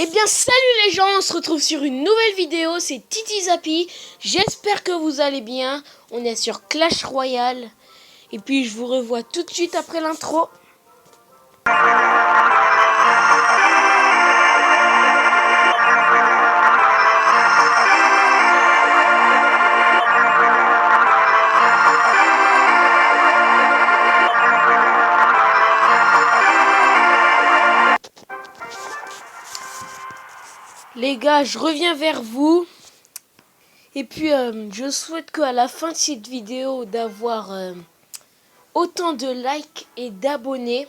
Eh bien salut les gens, on se retrouve sur une nouvelle vidéo, c'est Titi Zappy. J'espère que vous allez bien. On est sur Clash Royale. Et puis je vous revois tout de suite après l'intro. Les gars, je reviens vers vous. Et puis je souhaite qu'à la fin de cette vidéo d'avoir autant de likes et d'abonnés.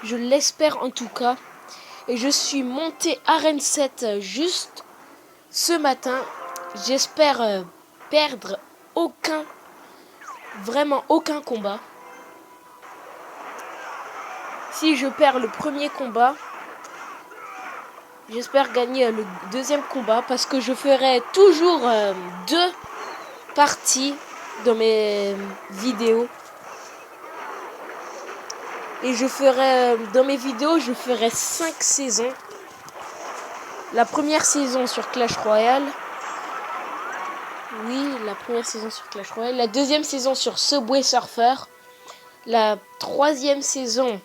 Je l'espère en tout cas. Et je suis monté Arène 7 juste ce matin. J'espère perdre vraiment aucun combat. Si je perds le premier combat, j'espère gagner le deuxième combat parce que je ferai toujours 2 parties dans mes vidéos. Et je ferai dans mes vidéos, je ferai 5 saisons. La première saison sur Clash Royale. Oui, la première saison sur Clash Royale. La deuxième saison sur Subway Surfer. La troisième saison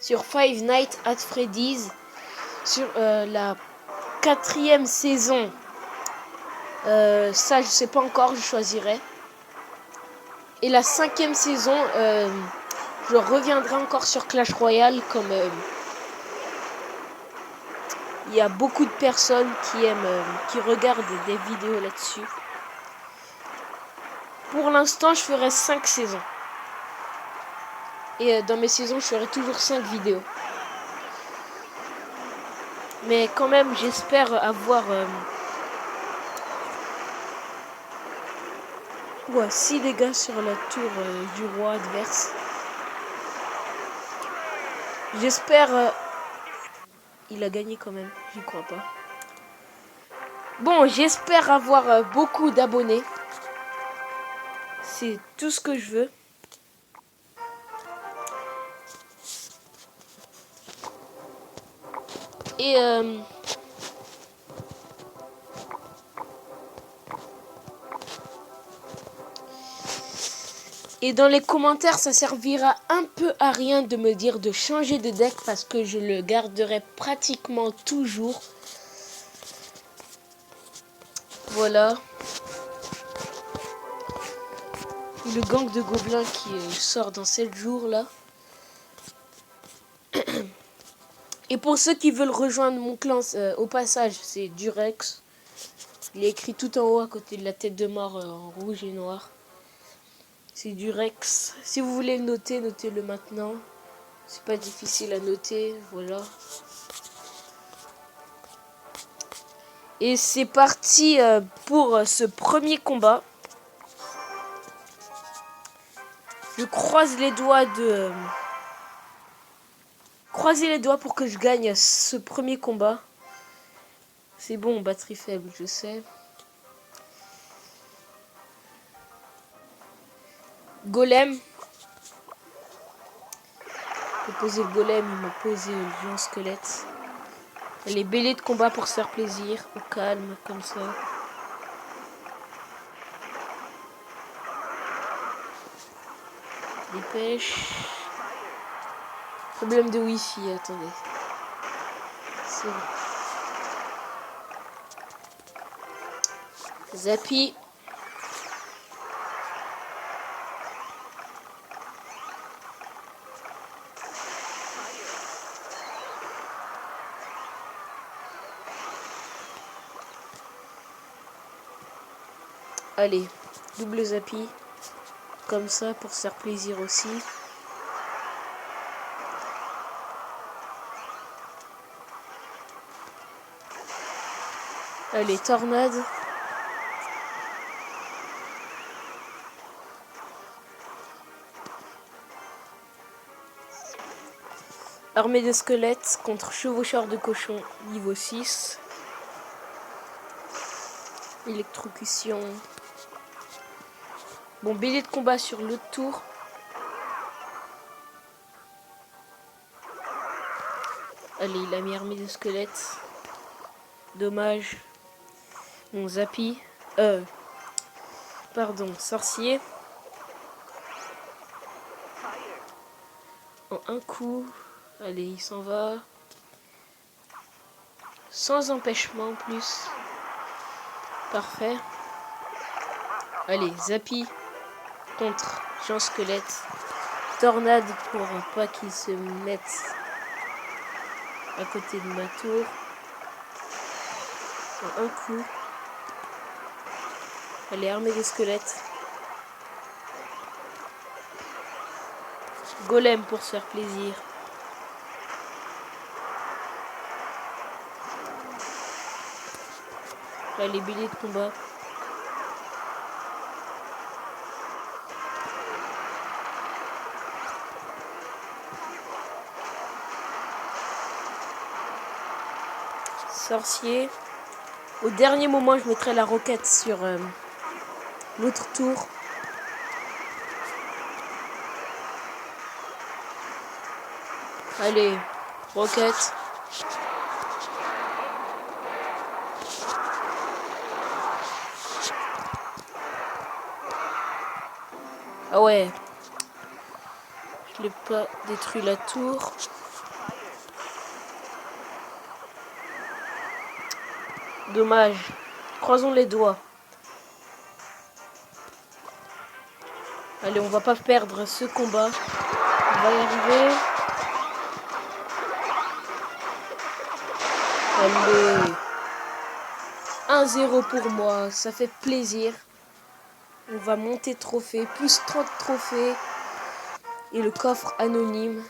sur Five Nights at Freddy's. Sur la quatrième saison, ça je sais pas encore, je choisirai. Et la cinquième saison, je reviendrai encore sur Clash Royale comme il y a beaucoup de personnes qui aiment, qui regardent des vidéos là-dessus. Pour l'instant, je ferai 5 saisons. Et dans mes saisons, je ferai toujours 5 vidéos. Mais quand même, j'espère avoir 6 dégâts sur la tour du roi adverse. J'espère... il a gagné quand même, j'y crois pas. Bon, j'espère avoir beaucoup d'abonnés. C'est tout ce que je veux. Et dans les commentaires, ça servira un peu à rien de me dire de changer de deck parce que je le garderai pratiquement toujours. Voilà. Le gang de gobelins qui sort dans 7 jours là. Et pour ceux qui veulent rejoindre mon clan, au passage, c'est Durex. Il est écrit tout en haut à côté de la tête de mort en rouge et noir. C'est Durex. Si vous voulez le noter, notez-le maintenant. C'est pas difficile à noter, voilà. Et c'est parti pour ce premier combat. Je croise les doigts croisez les doigts pour que je gagne ce premier combat. C'est bon, batterie faible, je sais. Golem. J'ai posé le golem, il m'a posé le géant squelette. Les bêlés de combat pour se faire plaisir, au calme, comme ça. Dépêche. Problème de wifi, attendez. C'est bon. Zappy. Allez, double Zappy. Comme ça, pour se faire plaisir aussi. Allez, tornade. Armée de squelettes contre chevaucheur de cochon, niveau 6. Électrocution. Bon, bélier de combat sur l'autre tour. Allez, il a mis armée de squelettes. Dommage. Mon Zappy. Pardon, sorcier. En un coup. Allez, il s'en va. Sans empêchement en plus. Parfait. Allez, Zappy contre Jean Squelette. Tornade pour pas qu'il se mette à côté de ma tour. En un coup. Allez, armée des squelettes. Golem pour se faire plaisir. Allez, bélier de combat. Sorcier. Au dernier moment, je mettrai la roquette sur l'autre tour. Allez, roquette. Ah ouais. Je n'ai pas détruit la tour. Dommage. Croisons les doigts. Allez, on va pas perdre ce combat. On va y arriver. Allez. 1-0 pour moi. Ça fait plaisir. On va monter trophée. Plus 30 trophées. Et le coffre anonyme.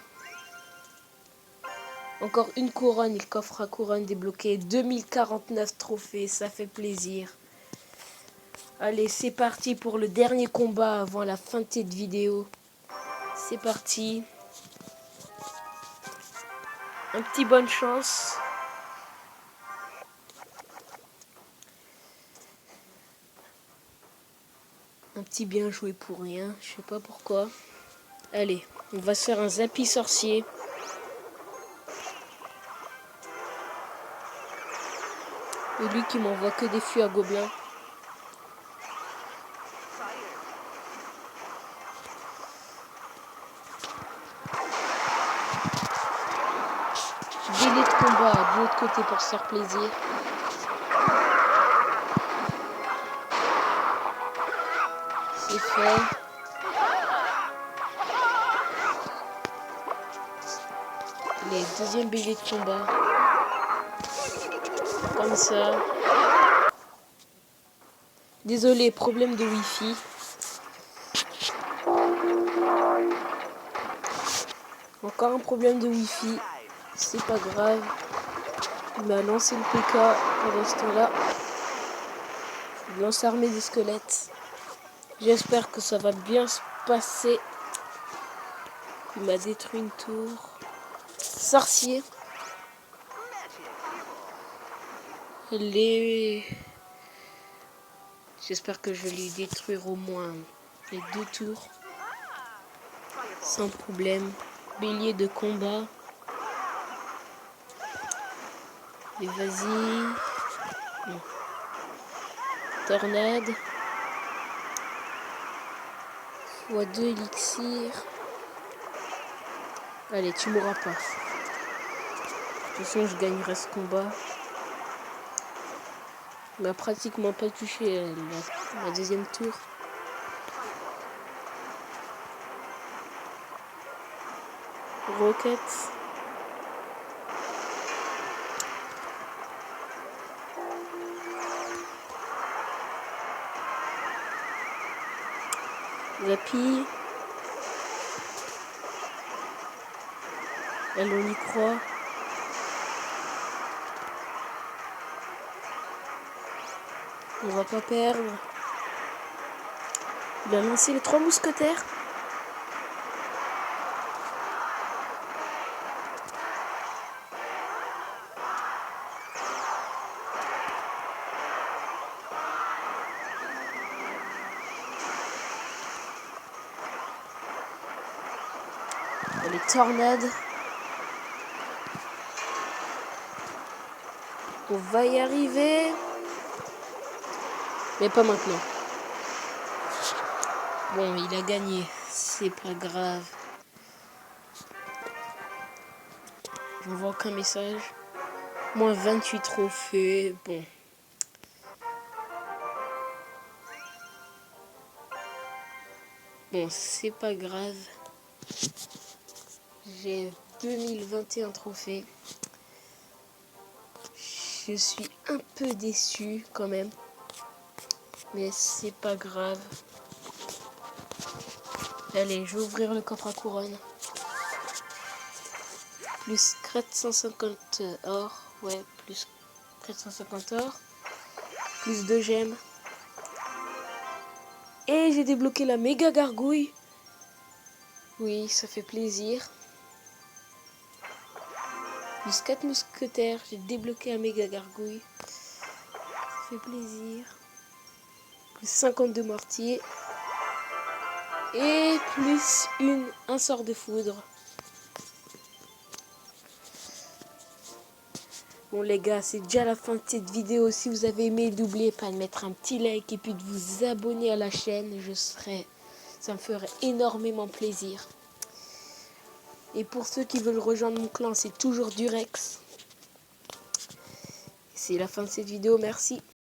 Encore une couronne. Et le coffre à couronne débloqué. 2049 trophées. Ça fait plaisir. Allez, c'est parti pour le dernier combat avant la fin de cette vidéo. C'est parti. Un petit bonne chance. Un petit bien joué pour rien. Je sais pas pourquoi. Allez, on va se faire un Zappy sorcier. Et lui qui m'envoie que des fûts à gobelins. Délai de combat de l'autre côté pour se faire plaisir. C'est fait. Les deuxième bélier de combat. Comme ça. Désolé, problème de Wi-Fi. Encore un problème de Wi-Fi. C'est pas grave. Il m'a lancé le PK pendant ce temps-là. Il lance armée des squelettes. J'espère que ça va bien se passer. Il m'a détruit une tour. Sorcier. J'espère que je vais lui détruire au moins les 2 tours. Sans problème. Bélier de combat. Et vas-y. Non. Tornade. x2 élixir. Allez, tu mourras pas. De toute façon, je gagnerai ce combat. Il m'a pratiquement pas touché la deuxième tour. Roquette. Zappy. Elle, on y croit. On va pas perdre. Il a lancé les 3 mousquetaires. Les tornades. On va y arriver. Mais pas maintenant. Bon, il a gagné. C'est pas grave. J'envoie aucun message. Moins 28 trophées. Bon. Bon, c'est pas grave. J'ai 2021 trophées. Je suis un peu déçu quand même. Mais c'est pas grave. Allez, je vais ouvrir le coffre à couronne. Plus 450 or. Ouais, plus 450 or. Plus 2 gemmes. Et j'ai débloqué la méga gargouille. Oui, ça fait plaisir. Plus 4 mousquetaires. J'ai débloqué la méga gargouille. Ça fait plaisir. Plus 52 mortiers. Et plus un sort de foudre. Bon les gars, c'est déjà la fin de cette vidéo. Si vous avez aimé, n'oubliez pas de mettre un petit like et puis de vous abonner à la chaîne. Ça me ferait énormément plaisir. Et pour ceux qui veulent rejoindre mon clan, c'est toujours Durex. C'est la fin de cette vidéo, merci.